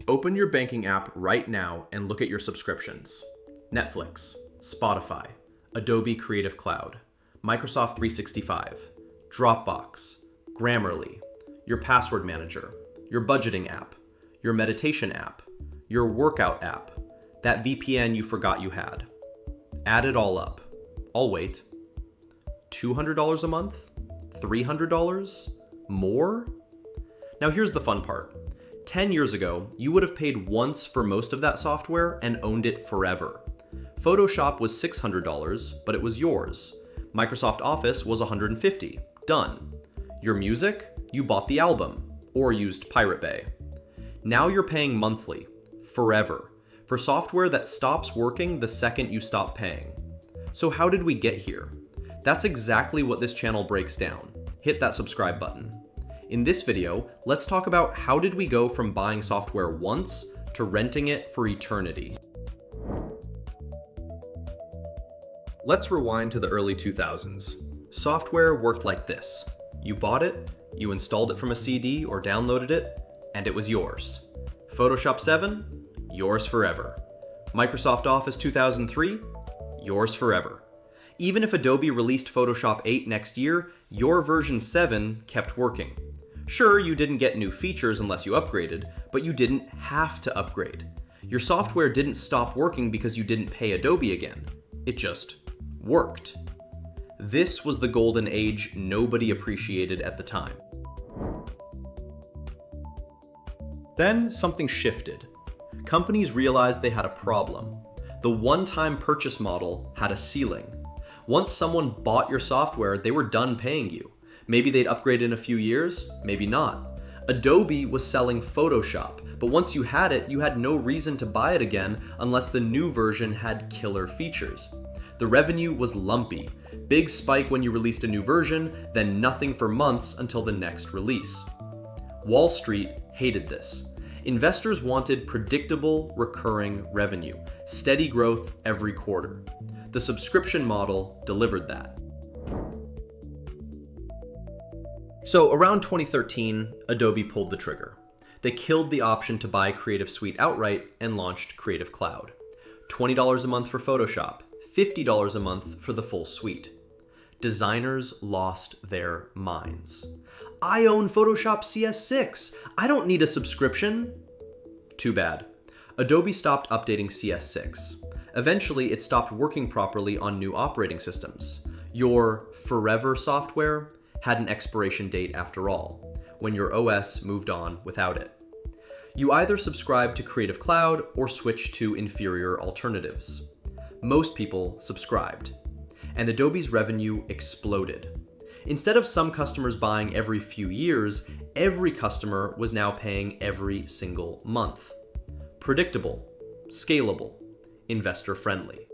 Open your banking app right now and look at your subscriptions. Netflix, Spotify, Adobe Creative Cloud, Microsoft 365, Dropbox, Grammarly, your password manager, your budgeting app, your meditation app, your workout app, that VPN you forgot you had. Add it all up. I'll wait. $200 a month? $300? More? Now here's the fun part. 10 years ago, you would have paid once for most of that software and owned it forever. Photoshop was $600, but it was yours. Microsoft Office was $150. Done. Your music? You bought the album, or used Pirate Bay. Now you're paying monthly, forever, for software that stops working the second you stop paying. So how did we get here? That's exactly what this channel breaks down. Hit that subscribe button. In this video, let's talk about how did we go from buying software once to renting it for eternity. Let's rewind to the early 2000s. Software worked like this. You bought it, you installed it from a CD or downloaded it, and it was yours. Photoshop 7, yours forever. Microsoft Office 2003, yours forever. Even if Adobe released Photoshop 8 next year, your version 7 kept working. Sure, you didn't get new features unless you upgraded, but you didn't have to upgrade. Your software didn't stop working because you didn't pay Adobe again. It just worked. This was the golden age nobody appreciated at the time. Then something shifted. Companies realized they had a problem. The one-time purchase model had a ceiling. Once someone bought your software, they were done paying you. Maybe they'd upgrade in a few years, maybe not. Adobe was selling Photoshop, but once you had it, you had no reason to buy it again unless the new version had killer features. The revenue was lumpy. Big spike when you released a new version, then nothing for months until the next release. Wall Street hated this. Investors wanted predictable, recurring revenue, steady growth every quarter. The subscription model delivered that. So around 2013, Adobe pulled the trigger. They killed the option to buy Creative Suite outright and launched Creative Cloud. $20 a month for Photoshop, $50 a month for the full suite. Designers lost their minds. I own Photoshop CS6. I don't need a subscription. Too bad. Adobe stopped updating CS6. Eventually, it stopped working properly on new operating systems. Your forever software had an expiration date after all, when your OS moved on without it. You either subscribed to Creative Cloud or switched to inferior alternatives. Most people subscribed, and Adobe's revenue exploded. Instead of some customers buying every few years, every customer was now paying every single month. Predictable, scalable, investor-friendly.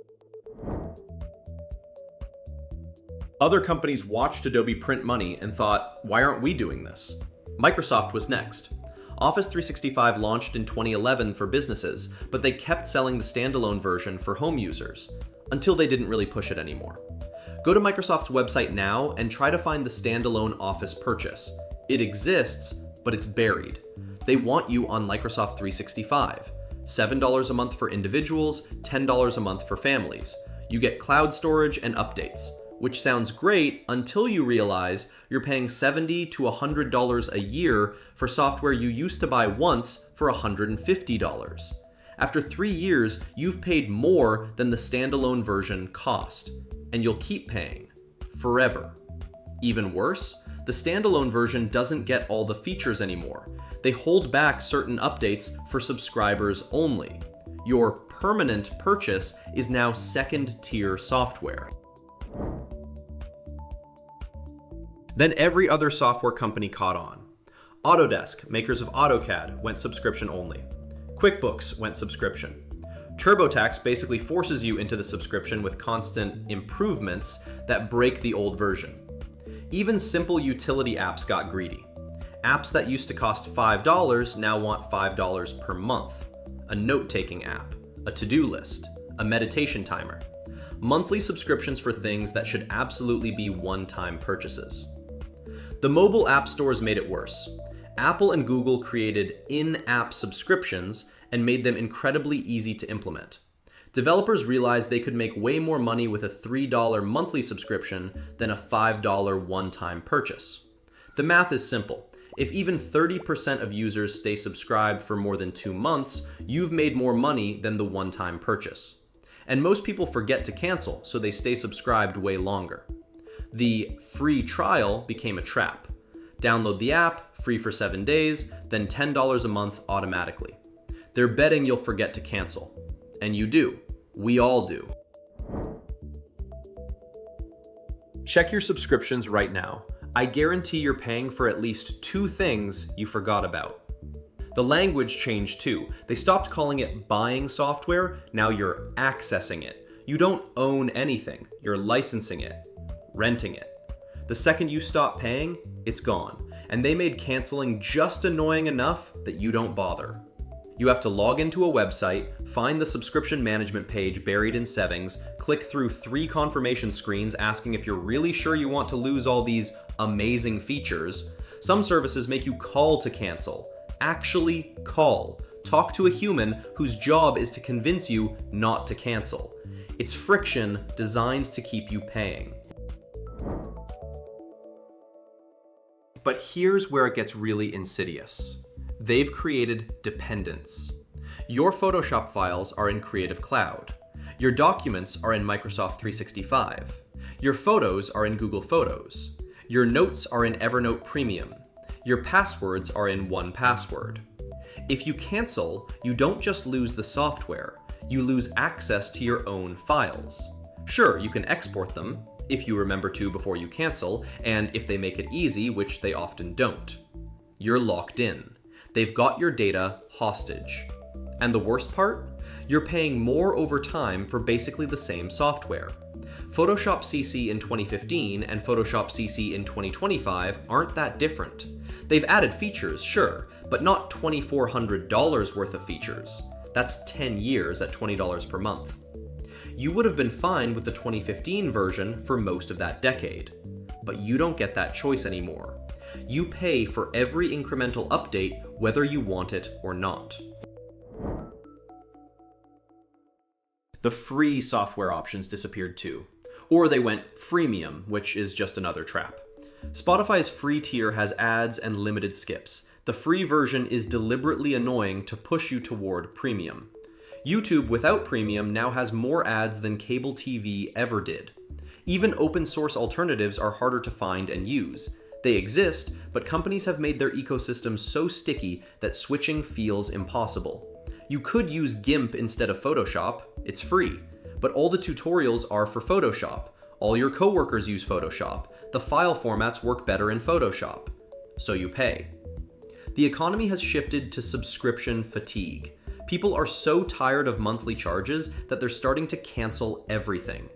Other companies watched Adobe print money and thought, why aren't we doing this? Microsoft was next. Office 365 launched in 2011 for businesses, but they kept selling the standalone version for home users, until they didn't really push it anymore. Go to Microsoft's website now and try to find the standalone Office purchase. It exists, but it's buried. They want you on Microsoft 365. $7 a month for individuals, $10 a month for families. You get cloud storage and updates, which sounds great until you realize you're paying $70 to $100 a year for software you used to buy once for $150. After 3 years, you've paid more than the standalone version cost, and you'll keep paying forever. Even worse, the standalone version doesn't get all the features anymore. They hold back certain updates for subscribers only. Your permanent purchase is now second-tier software. Then every other software company caught on. Autodesk, makers of AutoCAD, went subscription only. QuickBooks went subscription. TurboTax basically forces you into the subscription with constant improvements that break the old version. Even simple utility apps got greedy. Apps that used to cost $5 now want $5 per month. A note-taking app, a to-do list, a meditation timer. Monthly subscriptions for things that should absolutely be one-time purchases. The mobile app stores made it worse. Apple and Google created in-app subscriptions and made them incredibly easy to implement. Developers realized they could make way more money with a $3 monthly subscription than a $5 one-time purchase. The math is simple. If even 30% of users stay subscribed for more than 2 months, you've made more money than the one-time purchase. And most people forget to cancel, so they stay subscribed way longer. The free trial became a trap. Download the app, free for 7 days, then $10 a month automatically. They're betting you'll forget to cancel. And you do. We all do. Check your subscriptions right now. I guarantee you're paying for at least 2 things you forgot about. The language changed too. They stopped calling it buying software, now you're accessing it. You don't own anything, you're licensing it, renting it. The second you stop paying, it's gone. And they made canceling just annoying enough that you don't bother. You have to log into a website, find the subscription management page buried in settings, click through 3 confirmation screens asking if you're really sure you want to lose all these amazing features. Some services make you call to cancel. Actually call. Talk to a human whose job is to convince you not to cancel. It's friction designed to keep you paying. But here's where it gets really insidious. They've created dependence. Your Photoshop files are in Creative Cloud. Your documents are in Microsoft 365. Your photos are in Google Photos. Your notes are in Evernote Premium. Your passwords are in 1Password. If you cancel, you don't just lose the software, you lose access to your own files. Sure, you can export them, if you remember to before you cancel, and if they make it easy, which they often don't. You're locked in. They've got your data hostage. And the worst part? You're paying more over time for basically the same software. Photoshop CC in 2015 and Photoshop CC in 2025 aren't that different. They've added features, sure, but not $2,400 worth of features. That's 10 years at $20 per month. You would have been fine with the 2015 version for most of that decade. But you don't get that choice anymore. You pay for every incremental update whether you want it or not. The free software options disappeared too. Or they went freemium, which is just another trap. Spotify's free tier has ads and limited skips. The free version is deliberately annoying to push you toward premium. YouTube without premium now has more ads than cable TV ever did. Even open source alternatives are harder to find and use. They exist, but companies have made their ecosystem so sticky that switching feels impossible. You could use GIMP instead of Photoshop, it's free, but all the tutorials are for Photoshop. All your coworkers use Photoshop. The file formats work better in Photoshop. So you pay. The economy has shifted to subscription fatigue. People are so tired of monthly charges that they're starting to cancel everything.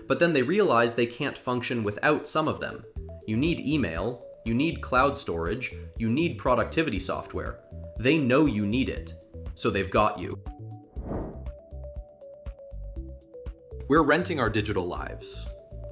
But then they realize they can't function without some of them. You need email, you need cloud storage, you need productivity software. They know you need it, so they've got you. We're renting our digital lives.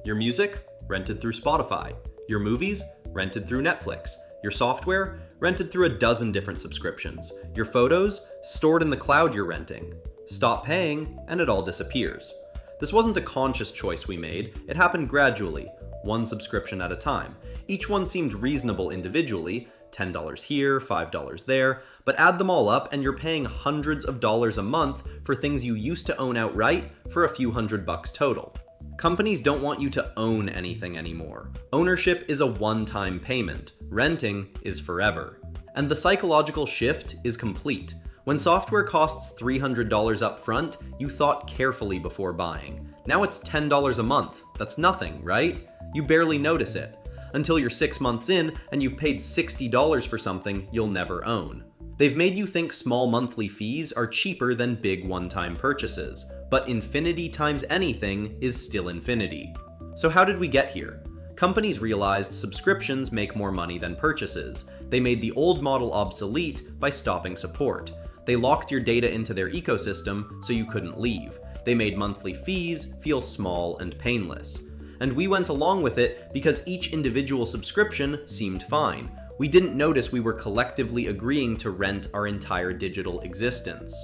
Your music, rented through Spotify. Your movies, rented through Netflix. Your software, rented through a dozen different subscriptions. Your photos, stored in the cloud you're renting. Stop paying, and it all disappears. This wasn't a conscious choice we made, it happened gradually, one subscription at a time. Each one seemed reasonable individually, $10 here, $5 there, but add them all up and you're paying hundreds of dollars a month for things you used to own outright for a few $100 total. Companies don't want you to own anything anymore. Ownership is a one-time payment. Renting is forever. And the psychological shift is complete. When software costs $300 up front, you thought carefully before buying. Now it's $10 a month. That's nothing, right? You barely notice it. Until you're 6 months in and you've paid $60 for something you'll never own. They've made you think small monthly fees are cheaper than big one-time purchases, but infinity times anything is still infinity. So how did we get here? Companies realized subscriptions make more money than purchases. They made the old model obsolete by stopping support. They locked your data into their ecosystem so you couldn't leave. They made monthly fees feel small and painless. And we went along with it because each individual subscription seemed fine. We didn't notice we were collectively agreeing to rent our entire digital existence.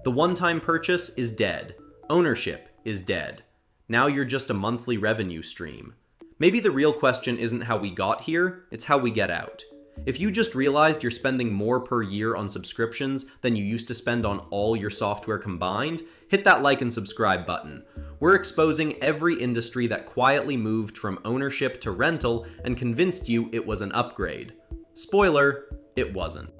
The one-time purchase is dead. Ownership is dead. Now you're just a monthly revenue stream. Maybe the real question isn't how we got here, it's how we get out. If you just realized you're spending more per year on subscriptions than you used to spend on all your software combined, hit that like and subscribe button. We're exposing every industry that quietly moved from ownership to rental and convinced you it was an upgrade. Spoiler, it wasn't.